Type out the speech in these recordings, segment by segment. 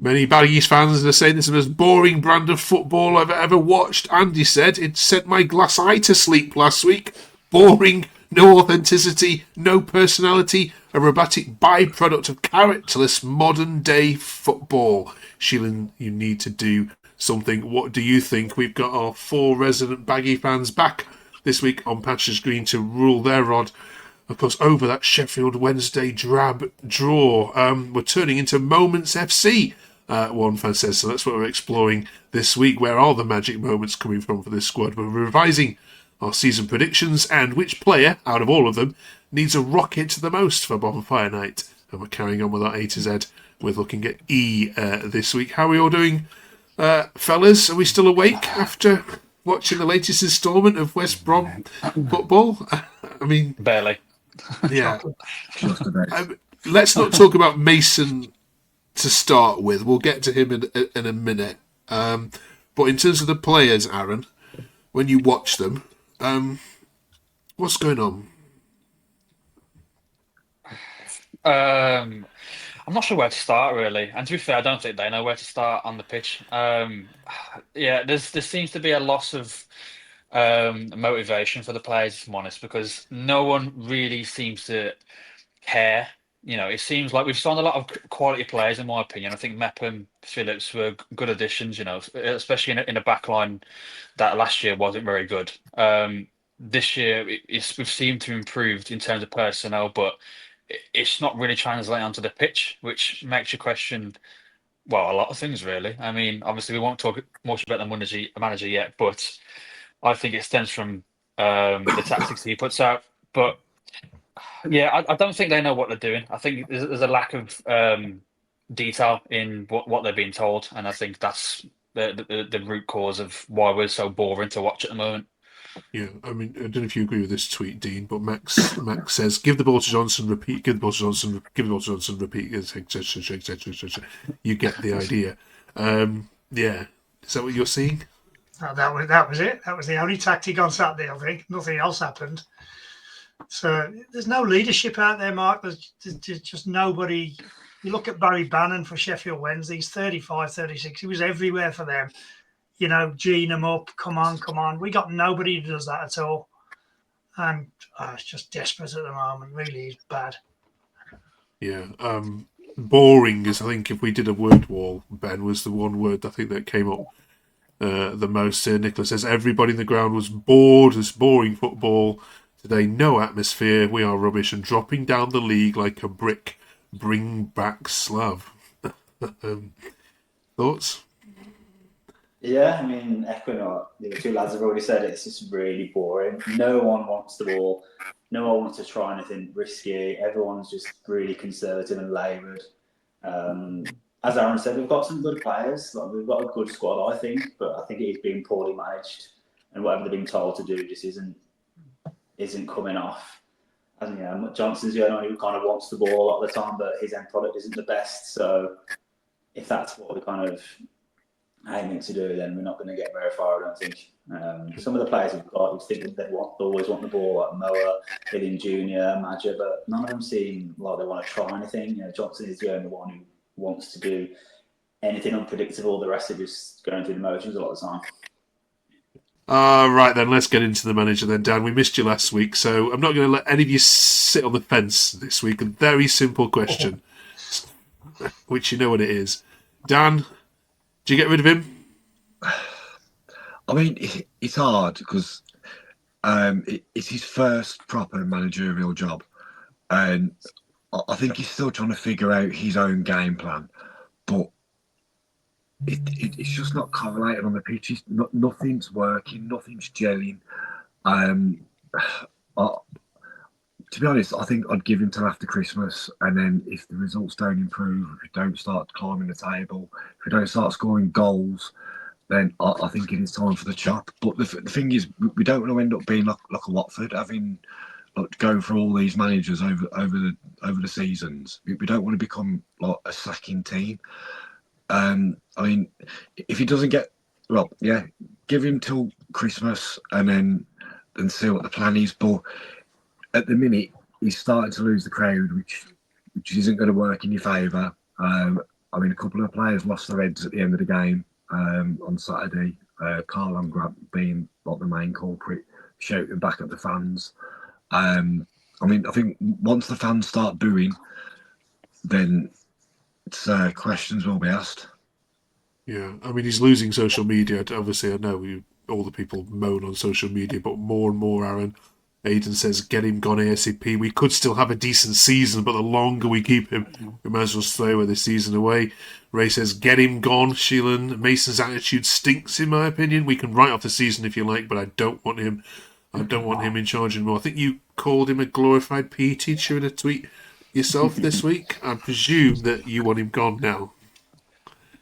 Many Baggies fans are saying this is the most boring brand of football I've ever watched. Andy said it sent my glass eye to sleep last week. Boring, no authenticity, no personality, a robotic byproduct of characterless modern day football. Sheelan, you need to do something. What do you think? We've got our 4 resident Baggy fans back this week on Pastures Green to rule their rod, of course, over that Sheffield Wednesday drab draw. We're turning into Moments FC, one fan says. So that's what we're exploring this week. Where are the magic moments coming from for this squad? We're revising our season predictions and which player, out of all of them, needs a rocket the most for Bonfire Night. And we're carrying on with our A to Z. We're looking at E this week. How are we all doing, fellas? Are we still awake after watching the latest instalment of West Brom football? I mean, barely. Yeah. Let's not talk about Mason to start with. We'll get to him in a minute. But in terms of the players, Aaron, when you watch them, what's going on? I'm not sure where to start really, and to be fair, I don't think they know where to start on the pitch. Yeah, there seems to be a loss of motivation for the players, if I'm honest, because no one really seems to care. It seems like we've signed a lot of quality players, in my opinion. I think Mepham, Phillips were good additions, especially in a back line that last year wasn't very good. This year, we've seemed to improve in terms of personnel, but it's not really translating onto the pitch, which makes you question, well, a lot of things, really. I mean, obviously, we won't talk much about the manager yet, but I think it stems from the tactics he puts out. But yeah, I don't think they know what they're doing. I think there's a lack of detail in what they're being told, and I think that's the root cause of why we're so boring to watch at the moment. Yeah, I mean, I don't know if you agree with this tweet, Dean, but Max says, "Give the ball to Johnson, repeat. Give the ball to Johnson. Give the ball to Johnson, repeat." etc. You get the idea. Yeah, is that what you're seeing? That was it. That was the only tactic on Saturday. I think nothing else happened. So there's no leadership out there, Mark. There's just nobody. You look at Barry Bannon for Sheffield Wednesday. He's 35, 36. He was everywhere for them. Gene them up. Come on. We got nobody who does that at all. And it's just desperate at the moment. Really, it's bad. Yeah. Boring is, I think, if we did a word wall, Ben, was the one word I think that came up the most here. Nicholas says, everybody in the ground was bored. It's boring football. Today, no atmosphere. We are rubbish and dropping down the league like a brick. Bring back Slav. Thoughts? Yeah, I mean, echoing what the other 2 lads have already said, it's just really boring. No one wants the ball. No one wants to try anything risky. Everyone's just really conservative and laboured. As Aaron said, we've got some good players. We've got a good squad, I think, but I think it is being poorly managed, and whatever they're being told to do just isn't coming off. And Johnson's the only one who kind of wants the ball a lot of the time, but his end product isn't the best. So if that's what we're kind of aiming to do, then we're not going to get very far, I don't think. Some of the players we've got, you think they always want the ball, like Moa, Hillian Jr., Madger, but none of them seem like they want to try anything. Johnson is the only one who wants to do anything unpredictable. The rest are just going through the motions a lot of the time. Right then, let's get into the manager then, Dan. We missed you last week, so I'm not going to let any of you sit on the fence this week. A very simple question, which you know what it is. Dan, do you get rid of him? I mean, it's hard because it's his first proper managerial job, and I think he's still trying to figure out his own game plan, but it's just not correlated on the pitch. Nothing's working, nothing's gelling. To be honest, I think I'd give him till after Christmas, and then if the results don't improve, if we don't start climbing the table, if we don't start scoring goals, then I think it is time for the chop. But the thing is, we don't want to end up being like a Watford, having going for all these managers over the seasons. We don't want to become like a sacking team. I mean, if he doesn't get give him till Christmas and then see what the plan is. But at the minute, he's starting to lose the crowd, which isn't going to work in your favour. I mean, a couple of players lost their heads at the end of the game on Saturday. Carl and Grab being like the main culprit, shouting back at the fans. I mean, I think once the fans start booing, then it's, questions will be asked. Yeah, I mean, he's losing social media. Obviously, I know all the people moan on social media, but more and more, Aaron. Aidan says, get him gone ASAP. We could still have a decent season, but the longer we keep him, we might as well throw the season away. Ray says, get him gone, Sheelan. Mason's attitude stinks, in my opinion. We can write off the season if you like, but I don't want him. I don't want him in charge anymore. I think you called him a glorified PE teacher in a tweet yourself this week. I presume that you want him gone now.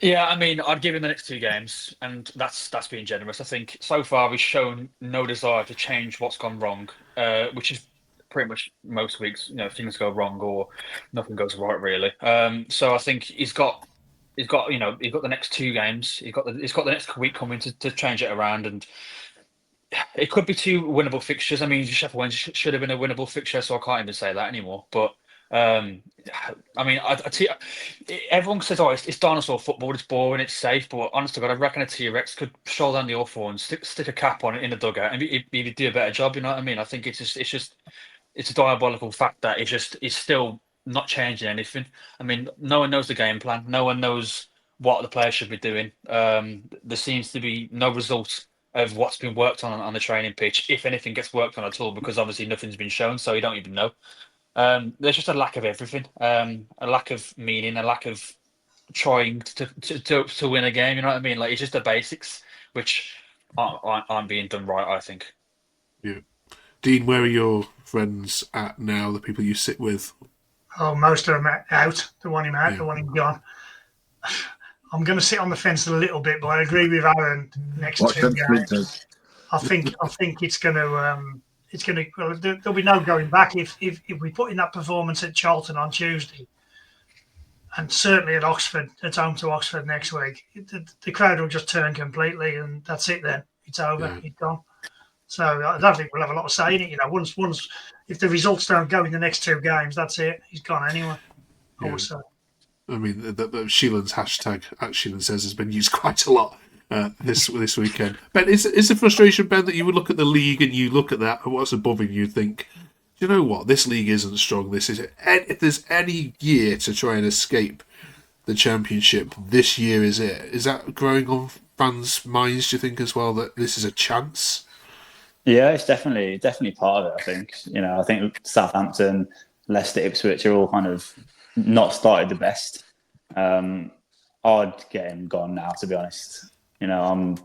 Yeah, I mean, I'd give him the next 2 games, and that's being generous. I think so far he's shown no desire to change what's gone wrong, which is pretty much most weeks. You know, things go wrong or nothing goes right, really. So I think he's got the next 2 games. He's got the next week coming to change it around, and it could be 2 winnable fixtures. I mean, Sheffield Wednesday should have been a winnable fixture, so I can't even say that anymore. But I mean, everyone says, "Oh, it's dinosaur football. It's boring. It's safe." But honest to God, I reckon a T-Rex could stroll down the Hawthorn, stick a cap on it in the dugout, and he'd do a better job. You know what I mean? I think it's a diabolical fact that it's still not changing anything. I mean, no one knows the game plan. No one knows what the players should be doing. There seems to be no result of what's been worked on the training pitch, if anything gets worked on at all, because obviously nothing's been shown, so you don't even know. There's just a lack of everything, a lack of meaning, a lack of trying to win a game. You know what I mean? Like, it's just the basics which aren't being done right, I think. Yeah, Dean, where are your friends at now? The people you sit with? Oh, most of them are out. The one him out, the one him gone. I'm going to sit on the fence a little bit, but I agree with Aaron. Next 2 games, I think it's going to. Well, there'll be no going back if we put in that performance at Charlton on Tuesday, and certainly at Oxford, at home to Oxford next week. The crowd will just turn completely, and that's it. Then it's over. Yeah. It's gone. So I don't think we'll have a lot of say in it. You know, once if the results don't go in the next 2 games, that's it. He's gone anyway. Yeah. I would say. I mean, the Sheelan's hashtag, as Sheelan says, has been used quite a lot this weekend. Ben, is the frustration, Ben, that you would look at the league and you look at that and what's above and you think, you know what, this league isn't strong. This is it. If there's any year to try and escape the Championship, this year is it. Is that growing on fans' minds, do you think, as well, that this is a chance? Yeah, it's definitely part of it, I think. You know, I think Southampton, Leicester, Ipswich are all kind of not started the best. I'd get him gone now, to be honest. You know,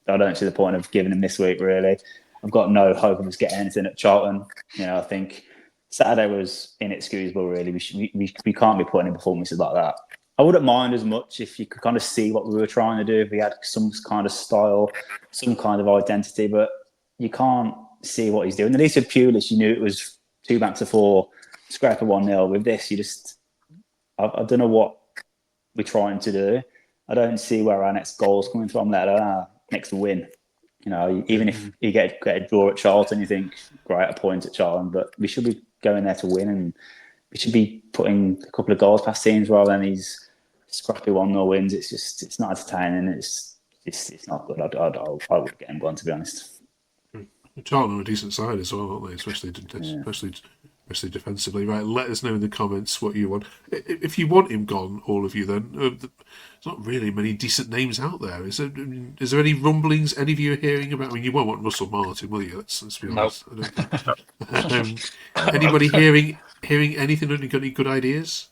I don't see the point of giving him this week, really. I've got no hope of us getting anything at Charlton. You know, I think Saturday was inexcusable, really. We can't be putting in performances like that. I wouldn't mind as much if you could kind of see what we were trying to do, if we had some kind of style, some kind of identity, but you can't see what he's doing. At least with Pulis, you knew it was 2 back to 4, scrape a 1-0. With this, I don't know what we're trying to do. I don't see where our next goal is coming from, let alone our next win. You know, even if you get a draw at Charlton, you think, great, a point at Charlton, but we should be going there to win, and we should be putting a couple of goals past teams rather than these scrappy 1-0 wins. It's not entertaining. It's not good. I would get him gone, to be honest. Charlton are a decent side as well, aren't they? Especially defensively. Right, let us know in the comments what you want. If you want him gone, all of you, then there's not really many decent names out there. Is there any rumblings any of you are hearing about? I mean, you won't want Russell Martin, will you? Let's be honest. Nope. Anybody hearing anything? Any got any good ideas?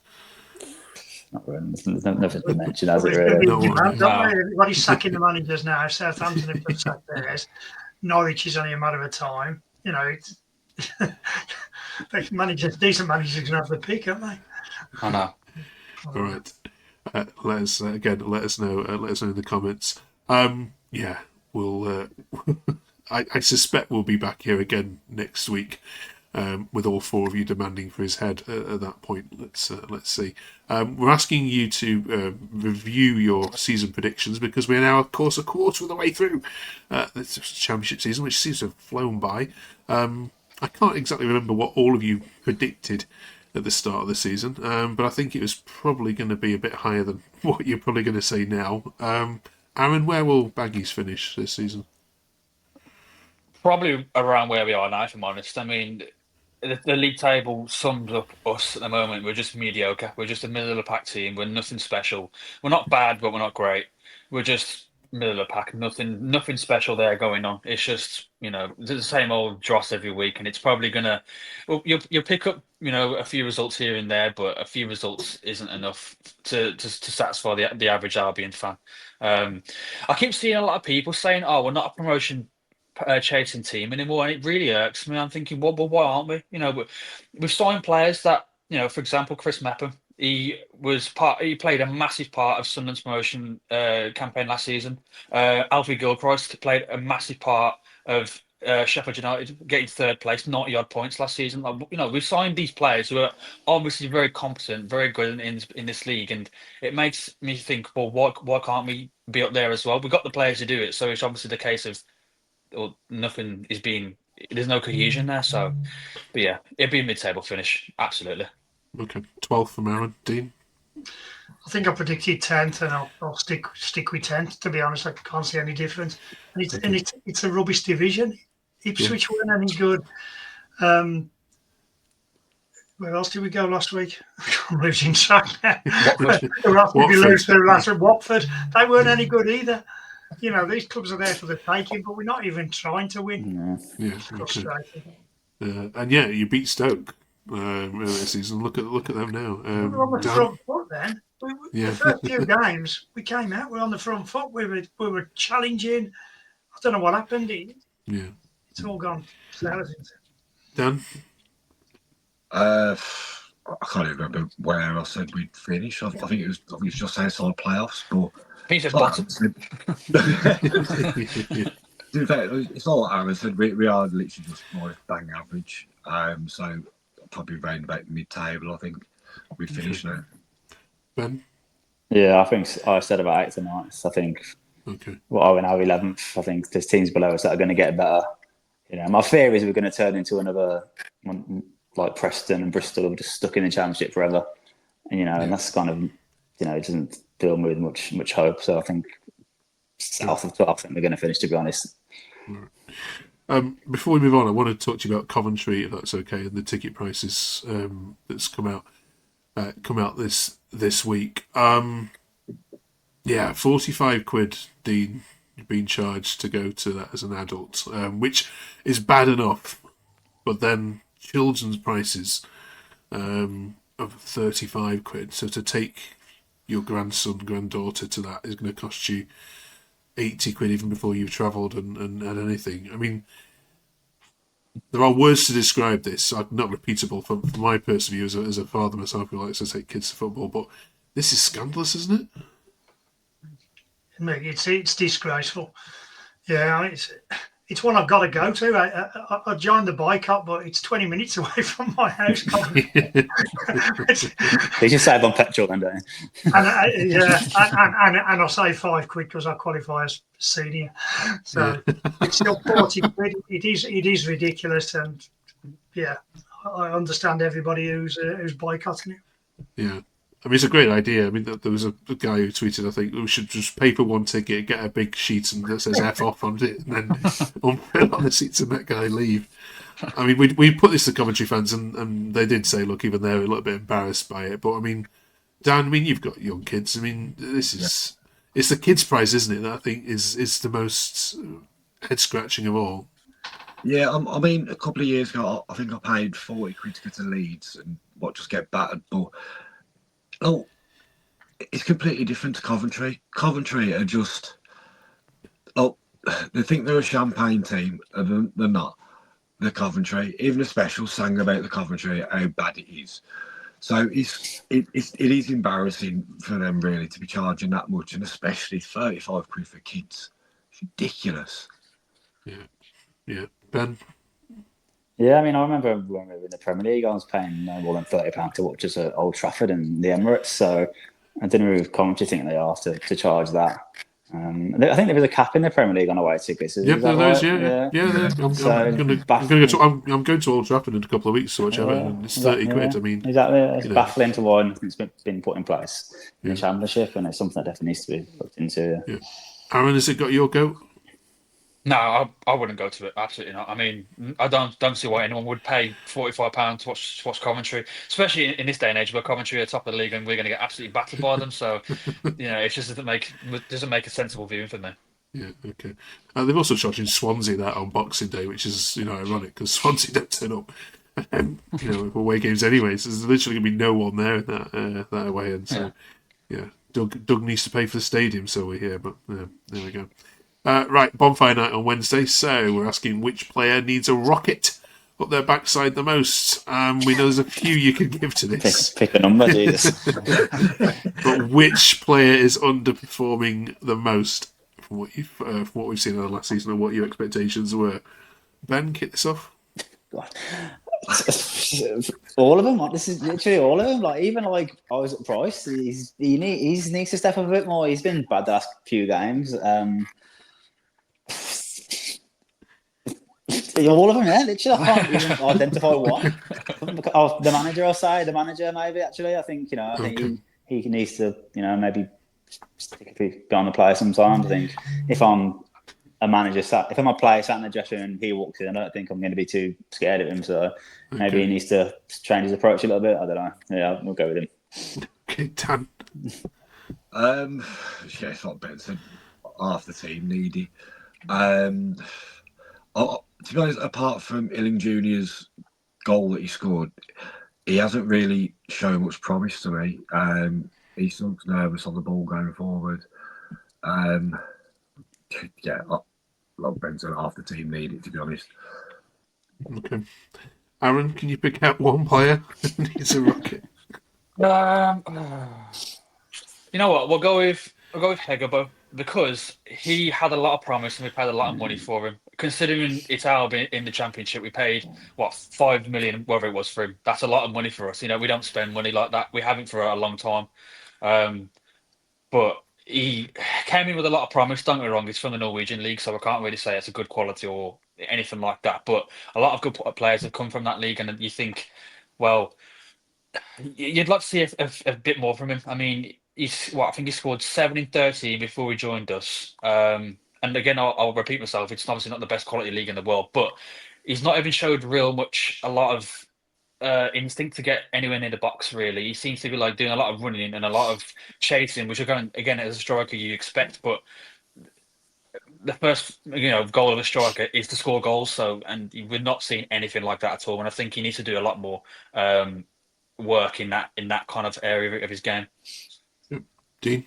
Not really. There's nothing to mention, has it? Really? Everybody's sacking the managers now. Southampton have just sacked theirs. Norwich is only a matter of time. You know, decent managers can have the pick, aren't they? I know. All right. Let us know. Let us know in the comments. We'll. I suspect we'll be back here again next week, with all 4 of you demanding for his head at that point. Let's see. We're asking you to review your season predictions because we're now, of course, a quarter of the way through the Championship season, which seems to have flown by. I can't exactly remember what all of you predicted at the start of the season, but I think it was probably going to be a bit higher than what you're probably going to say now. Aaron, where will Baggies finish this season? Probably around where we are now, if I'm honest. I mean, the league table sums up us at the moment. We're just mediocre. We're just a middle of the pack team. We're nothing special. We're not bad, but we're not great. We're just middle of the pack. Nothing special there going on. It's just, the same old dross every week, and it's probably gonna. Well, you'll pick up, a few results here and there, but a few results isn't enough to satisfy the average Albion fan. I keep seeing a lot of people saying, "Oh, we're not a promotion chasing team anymore," and it really irks me. I'm thinking, well, why aren't we? We've signed players that, for example, Chris Mepham. He played a massive part of Sunderland's promotion campaign last season. Alfie Gilchrist played a massive part of Sheffield United getting third place, 90 odd points last season. We've signed these players who are obviously very competent, very good in this league, and it makes me think, well, why can't we be up there as well? We've got the players to do it, so it's obviously the case of, or nothing is being. There's no cohesion there. So, but yeah, it'd be a mid-table finish, absolutely. Okay, 12th from Aaron. Dean? I think I predicted 10th, and I'll stick with 10th. To be honest, I can't see any difference. And it's a rubbish division. Ipswich weren't any good. Where else did we go last week? I'm losing track now. Watford. They weren't any good either. These clubs are there for the taking, but we're not even trying to win. Yeah. Frustrating. And you beat Stoke earlier this season. Look at them now. We're on the front foot then. The first few games we came out, we're on the front foot. We were challenging. I don't know what happened. It's all gone south. Dan? I can't even remember where I said we'd finish. I think it was just outside playoffs, but Peter's bottom. In fact, it's not like Aaron said. We are literally just more bang average. So probably around about mid-table. I think we finished now. Ben? Yeah, I think I said about 8th and 9th. I think. Okay. Well, we're now 11th. I think there's teams below us that are going to get better. My fear is we're going to turn into another one, like Preston and Bristol, are just stuck in the Championship forever. And that's kind of, it doesn't fill me with much hope. So I think south of 12th, I think we're going to finish, to be honest. Before we move on, I want to talk to you about Coventry, if that's okay, and the ticket prices that's come out this week. 45 quid, Dean, you've been charged to go to that as an adult, which is bad enough, but then children's prices of 35 quid. So to take your grandson, granddaughter to that is going to cost you 80 quid even before you've travelled and anything. I mean, there are words to describe this. I'm not repeatable from my personal view as a father myself who likes to take kids to football, but this is scandalous, isn't it? It's disgraceful. Yeah, it's one I've got to go to. I joined the boycott, but it's 20 minutes away from my house. You just save on petrol then, don't you? And I save 5 quid because I qualify as senior. So it's still 40 quid. It is ridiculous, and I understand everybody who's boycotting it. Yeah. I mean, it's a great idea. I mean, there was a guy who tweeted, I think, we should just pay for one ticket, get a big sheet that says F off on it, and then unfill on the seats and that guy leave. I mean, we put this to Coventry fans, and they did say, look, even they're a little bit embarrassed by it. But, I mean, Dan, you've got young kids. I mean, this is... It's the kids' prize, isn't it, that I think is the most head-scratching of all. Yeah, I mean, a couple of years ago, I think I paid 40 quid to go to Leeds and just get battered, but... Oh, it's completely different to Coventry. Coventry are just... they think they're a champagne team, and they're not. They're Coventry. Even the special sang about the Coventry, how bad it is. So it is embarrassing for them, really, to be charging that much, and especially 35 quid for kids. It's ridiculous. Yeah. Ben? Yeah, I mean, I remember when we were in the Premier League, I was paying no more than £30 to watch us at Old Trafford and the Emirates. So I don't know if Coventry think they are to charge that. I think there was a cap in the Premier League on away tickets. Yep, there Right? is. Yeah. So I'm going to Old Trafford in a couple of weeks to watch Everton. It's 30 quid. I mean, exactly. It's baffling to why nothing's been put in place in the Championship, and it's something that definitely needs to be looked into. Yeah. Aaron, has it got your goat? No, I wouldn't go to it. Absolutely not. I mean, I don't see why anyone would pay £45 to watch Coventry, especially in this day and age where Coventry are top of the league and we're going to get absolutely battered by them. So, it just doesn't make a sensible viewing for me. Yeah, okay. They've also charging Swansea that on Boxing Day, which is ironic because Swansea don't turn up. For away games anyway. So there's literally going to be no one there in that away end. So Doug needs to pay for the stadium, so we're here. But there we go. Right, bonfire night on Wednesday. So we're asking which player needs a rocket up their backside the most. We know there's a few you can give to this. Pick a number, Jesus. But which player is underperforming the most from what we've seen in the last season and what your expectations were? Ben, kick this off. God. All of them. This is literally all of them. Even Isaac Price. He needs to step up a bit more. He's been bad the last few games. All of them, yeah. Literally, I can't even identify one. The manager, I'll say. The manager, maybe, actually. I think, I think he needs to, maybe stick a bit on the player sometimes. I think if I'm a manager, if I'm a player sat in the dressing room and he walks in, I don't think I'm going to be too scared of him. So maybe he needs to change his approach a little bit. I don't know. Yeah, we'll go with him. Okay, Dan. It's like Ben said, half the team needy. To be honest, apart from Illing Jr.'s goal that he scored, he hasn't really shown much promise to me. He looks nervous on the ball going forward. Like Ben said, half the team need it, to be honest. Okay. Aaron, can you pick out one player who needs a rocket? You know what? We'll go with Hegebo because he had a lot of promise and we paid a lot of money for him. Considering it's Albion in the Championship, we paid $5 million, whatever it was for him. That's a lot of money for us. We don't spend money like that. We haven't for a long time. But he came in with a lot of promise. Don't get me wrong, he's from the Norwegian league, so I can't really say it's a good quality or anything like that. But a lot of good players have come from that league, and you think, well, you'd like to see a bit more from him. I mean, I think he scored 7 in 13 before he joined us. And again, I'll repeat myself. It's obviously not the best quality league in the world, but he's not even showed a lot of instinct to get anywhere near the box. Really, he seems to be doing a lot of running and a lot of chasing, which again as a striker you expect. But the first goal of a striker is to score goals. And we're not seeing anything like that at all. And I think he needs to do a lot more work in that kind of area of his game. Dean?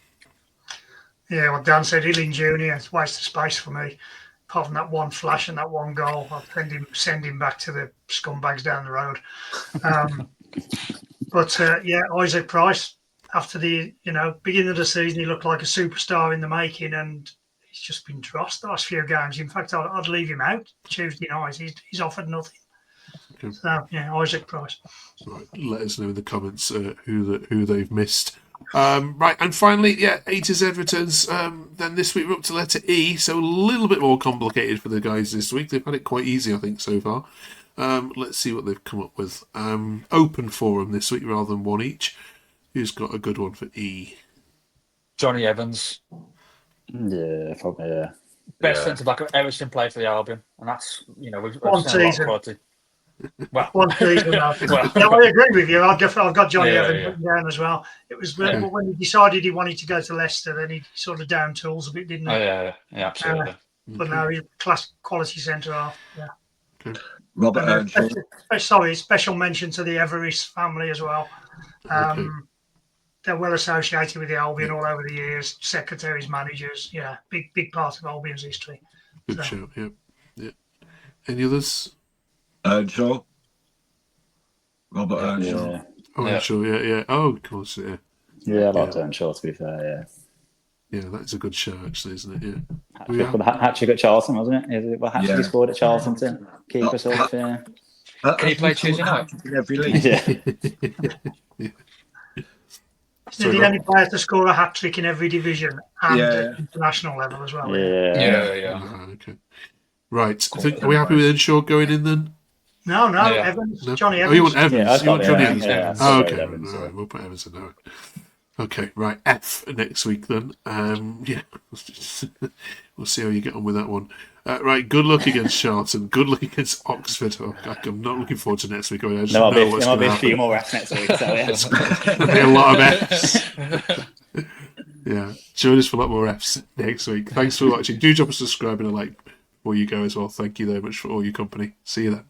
Yeah, well, Dan said Illing Jr. It's a waste of space for me. Apart from that one flash and that one goal, I'll send him back to the scumbags down the road. But Isaac Price, after the beginning of the season, he looked like a superstar in the making, and he's just been drossed the last few games. In fact, I'd leave him out Tuesday night. He's offered nothing. Okay. So Isaac Price. Right, let us know in the comments who they've missed. Right, and finally, A to Z returns. Then this week we're up to letter E, so a little bit more complicated for the guys this week. They've had it quite easy, I think, so far. Let's see what they've come up with. Open forum this week rather than one each. Who's got a good one for E? Johnny Evans. Yeah, probably. Yeah. Best centre back I've ever seen play for the Albion, and that's we've one seen a lot of season. quality. Well, one season. I agree with you. I've got Johnny Evans written down as well. It was when he decided he wanted to go to Leicester, then he sort of down tools a bit, didn't he? Oh yeah, absolutely. But now he's class quality centre half. Yeah. Okay. Robert Earnshaw. Special mention to the Everest family as well. They're well associated with the Albion all over the years. Secretaries, managers, big part of Albion's history. Good shout. Yeah. Any others? Earnshaw. Robert Earnshaw. Yeah. Oh, Earnshaw, yeah. Oh, of course, yeah. Yeah, I like Earnshaw, to be fair, yeah. Yeah, that's a good show, actually, isn't it? Yeah. Hat-trick at Charlton, wasn't it? Hat-trick he scored at Charlton to keep us off, yeah. Can he play Tuesday night? In every league. Yeah. They're the only players to score a hat trick in every division and at international level as well. Yeah. Okay. Right. Are we happy with Henshaw going in then? No, Yeah. Evans, No? Johnny Evans. Oh, you want Evans? Yeah, you want Johnny Evans? Yeah. Oh, I'll okay. go with Evans, All yeah. right, we'll put Evans in there. Okay, right. F next week then. Yeah, we'll see how you get on with that one. Right, good luck against Charlton. Good luck against Oxford. Oh, I'm not looking forward to next week. I just There know what's might going be to a few happen. more Fs next week. So yeah. There'll be a lot of Fs. Yeah, join us for a lot more Fs next week. Thanks for watching. Do drop a subscribe and a like before you go as well. Thank you very much for all your company. See you then.